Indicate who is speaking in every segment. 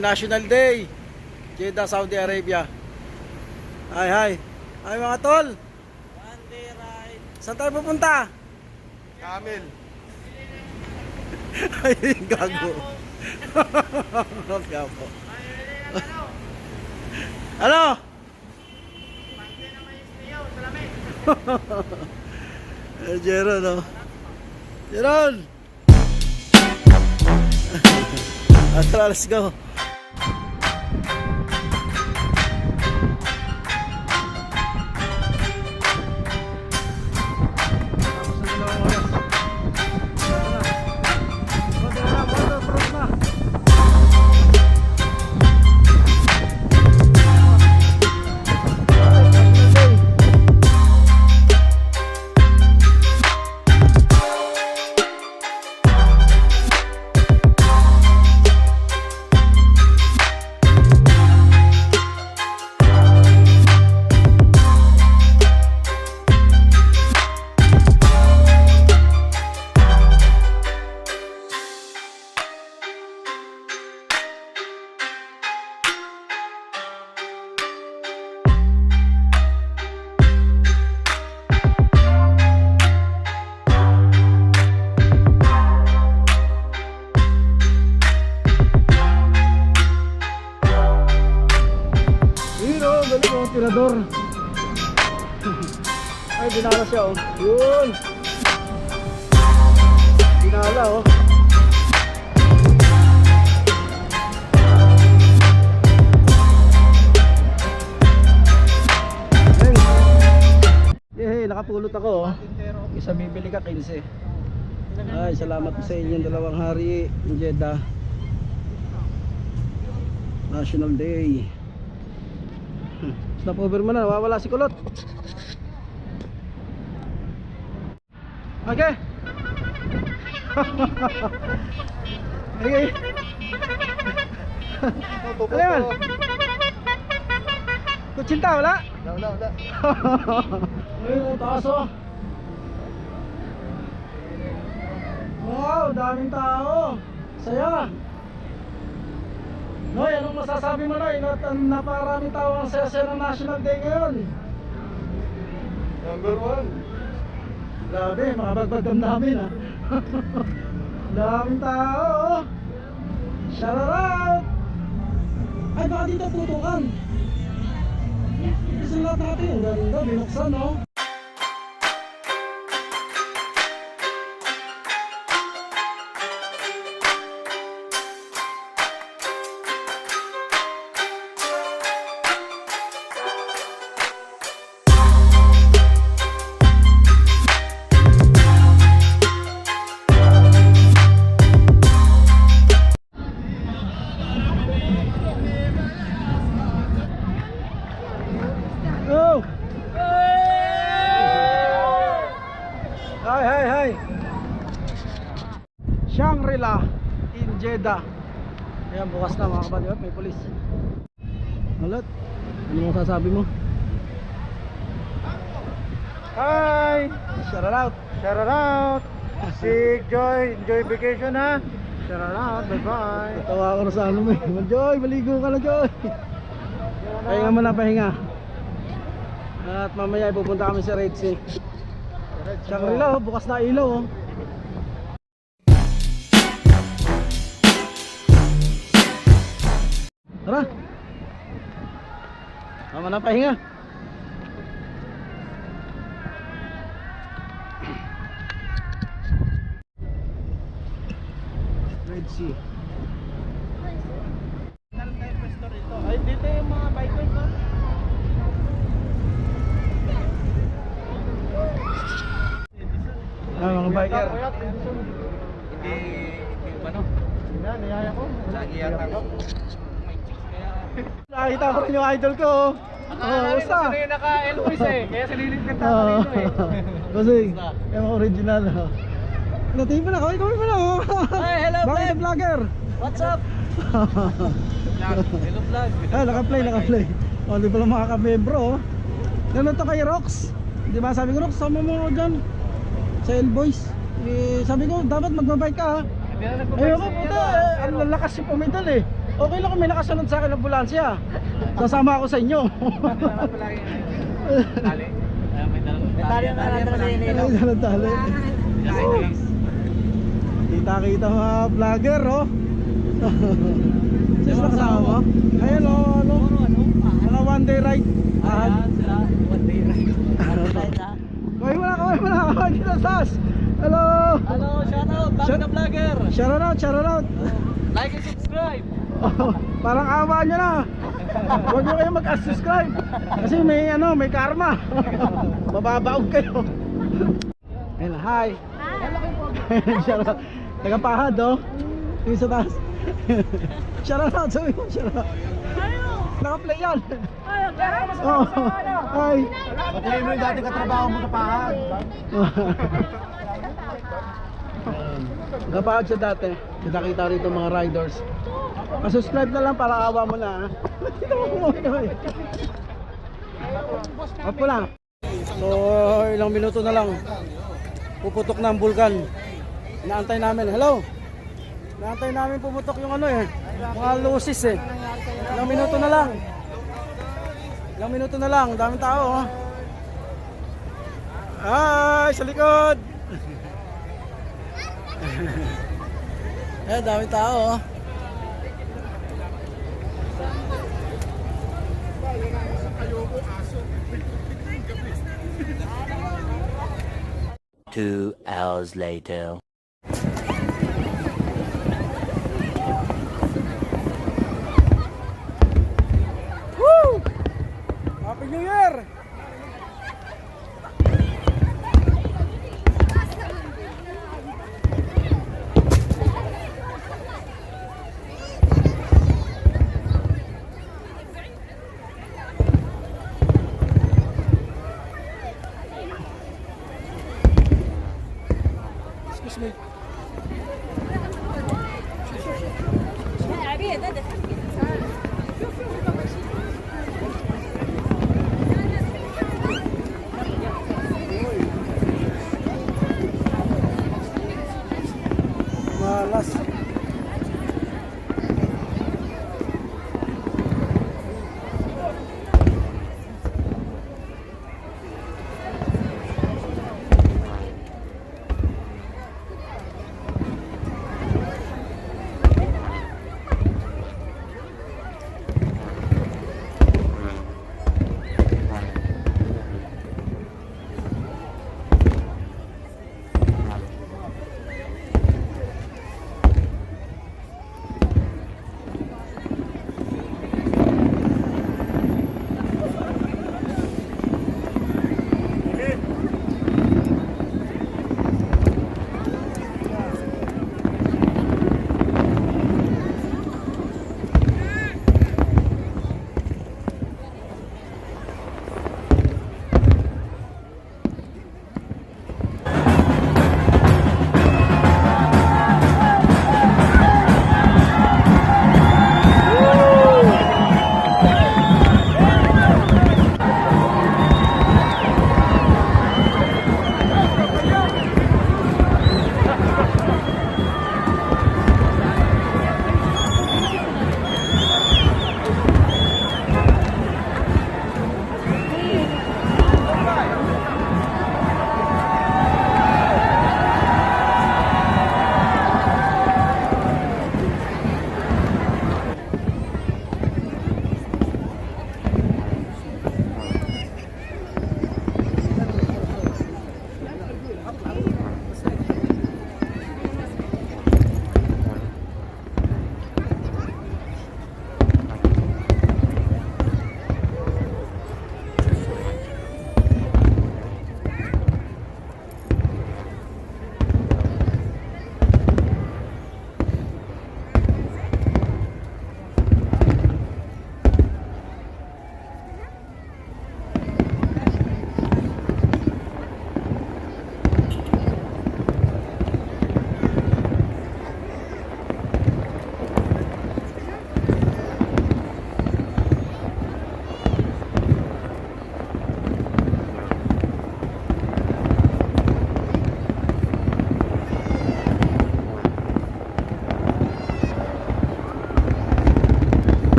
Speaker 1: Happy National Day, Jeddah, Saudi Arabia. Hi. Hi mga tol.
Speaker 2: One day ride.
Speaker 1: Saan tayo pupunta?
Speaker 3: Camel.
Speaker 1: Ay, gago. Kaya po. Ano? Jeron, no? Jeron! Tara, let's go. Tirador. Ay, dinala siya, oh. Yun. Dinala, oh. Hey, nakapulot ako, oh. Isa bibili ka 15. Ay, salamat po sa inyong dalawang hari in Jeddah. National Day. Stop over mo na, nawawala si kulot. Okay. Okay. Ano yan? Kutsinta, wala?
Speaker 3: Wala.
Speaker 1: Ayun, taas, oh. Wow, daming tao. Saya. Noy, anong masasabi mo, Noy? Napakarami tao ang saya-saya ng National Day ngayon.
Speaker 3: Number 1.
Speaker 1: Grabe, makabagbag ang namin, ha. Daming tao, oh. Shout out. Ay, baka dito putukan. Gusto lahat natin, ang ganda, binuksan, no? Oh! Hi! Shangri-La in Jeddah. Ayan, bukas na mga kabady. May polis. Malat, ano mo sasabi mo?
Speaker 3: Hi!
Speaker 1: Shout out!
Speaker 3: Shout out! Sig Joy, enjoy vacation ha! Shout out, bye-bye!
Speaker 1: Tawa ko na sa ano mo eh. Joy, maligo ka na, Joy! Pahinga mo na, pahinga. At mamaya pupunta kami sa Red Sea. Shangri-La, oh, bukas na ilaw, oh. Tara. Tama na, pahinga. Red Sea.
Speaker 2: Ay, dito yung mga bikers, no?
Speaker 1: Mga biker.
Speaker 2: Hindi ano?
Speaker 3: Yan, niyaya ko.
Speaker 2: Lagi yata ako.
Speaker 1: Nakita ko rin yung idol ko, oh.
Speaker 2: Basta sino yung naka-Elvis eh. Kaya siniligpit ako rito eh.
Speaker 1: Kasi, yung original, oh. Natingin pa na, kawin pa na, oh.
Speaker 2: Hi, hello,
Speaker 1: Bakit
Speaker 2: babe.
Speaker 1: yung vlogger?
Speaker 2: What's up? Hello, vlog.
Speaker 1: Ah, naka-play. O, di pala makaka-membro, oh. Ganun to kay Rox. Di ba sabi ko, Rox, sama mo dyan sa L-Boys. Eh, sabi ko, dapat magbabike ka, ha.
Speaker 2: Hindi na nagpapag
Speaker 1: Ayoko, puta, ang lalakas yung pumidal, eh. Okay lang kung may nakasunod sa akin ng ambulansya. Sasama ako sa inyo.
Speaker 2: Tali. May
Speaker 3: Tali na natin sa inyo.
Speaker 1: Ay, tali. Kita-kita mga vlogger, oh. Sino kasama mo? Ayan, oh, ano? Mga one day ride.
Speaker 2: One day ride.
Speaker 1: Kaway mo na. Dito, Sas. Hello.
Speaker 2: Hello, shoutout. Bago na vlogger.
Speaker 1: Shout out.
Speaker 2: Like and subscribe.
Speaker 1: Oh, parang awa nyo na. Huwag nyo kayo mag-subscribe. Kasi may karma. Mababaog kayo. Ayun, hi. Shout out. Tagapahad, oh. Yung sa taas. Shout out, sabi mo, shout out. Naka-play yan. Oh, hi.
Speaker 3: Patuloy mo yung dati katrabaho mo sa pahad.
Speaker 1: Kapag siya dati, kita rito mga riders. Subscribe na lang para awa mo na. Dito mo kumuna eh. Apo na. So ilang minuto na lang. Puputok na ang bulkan. Inaantay namin. Hello. Inaantay namin pumutok yung ano eh. Mga lusis eh. Ilang minuto na lang. Ilang minuto na lang. Daming tao oh. Ay, sa likod. Eh, dami tao oh.
Speaker 4: Two hours later.
Speaker 1: Woo! Happy New Year! Excuse me. Malas.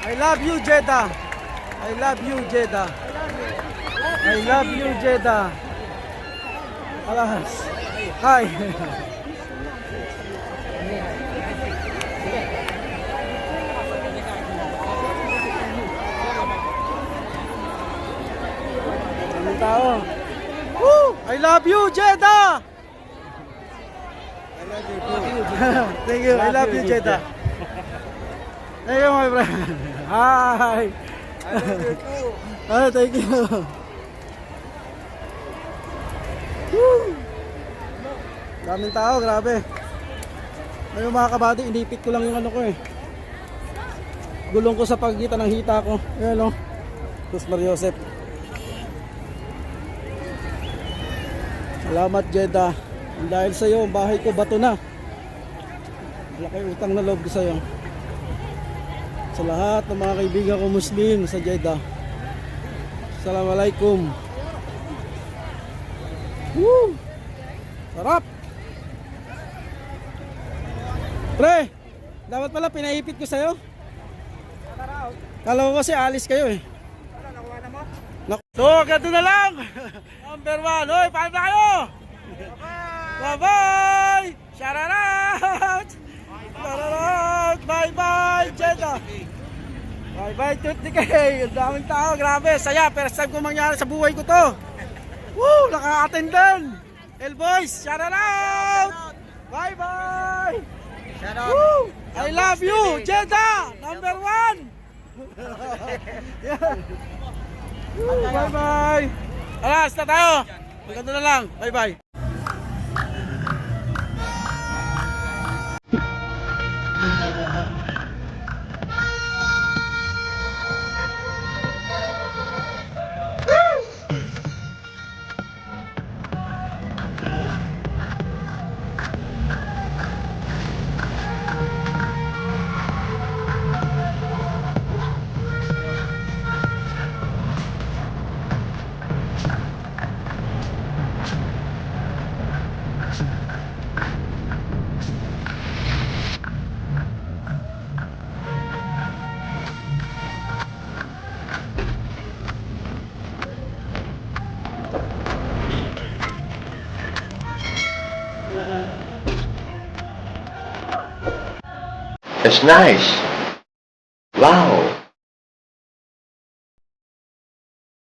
Speaker 1: I love you, Jeddah. I love you, Jeddah. I love you, Jeddah. Alas. Hi. Daming tao. Woo! I love you, Jeddah. Thank you. I love you, Jeddah. Thank you, my friend. Hi. Thank you. Woo! Daming tao, grabe. Ngayon mga kabady, inipit ko lang yung ano ko eh. Gulong ko sa pagitan ng hita ko. Ayan o. Tus Mariosep. Salamat, Jeddah. Dahil sa iyo, ang bahay ko bato na. Malaki utang na loob ko sa iyo. Sa lahat ng mga kaibigan ko Muslim sa Jeddah. Assalamualaikum. Woo! Sarap! Pre, dapat pala pinaipit ko sa'yo. Kala ko kasi alis kayo eh. So, ganito na lang. Number 1. Hoy, paano na kayo? Bye-bye! Shout out! Shout out! Bye-bye, Jeddah! Bye-bye, Tutti Kay! Ang daming tao, grabe, saya. First time ko mangyari sa buhay ko to. Woo! Naka-attend din! El-Boys, shout out! Bye-bye!
Speaker 3: Shout out.
Speaker 1: Woo! I love you, Jeddah! Number 1! Yan. Woo, bye-bye! Alas, na tayo! Maganda na lang, bye-bye!
Speaker 5: It's nice.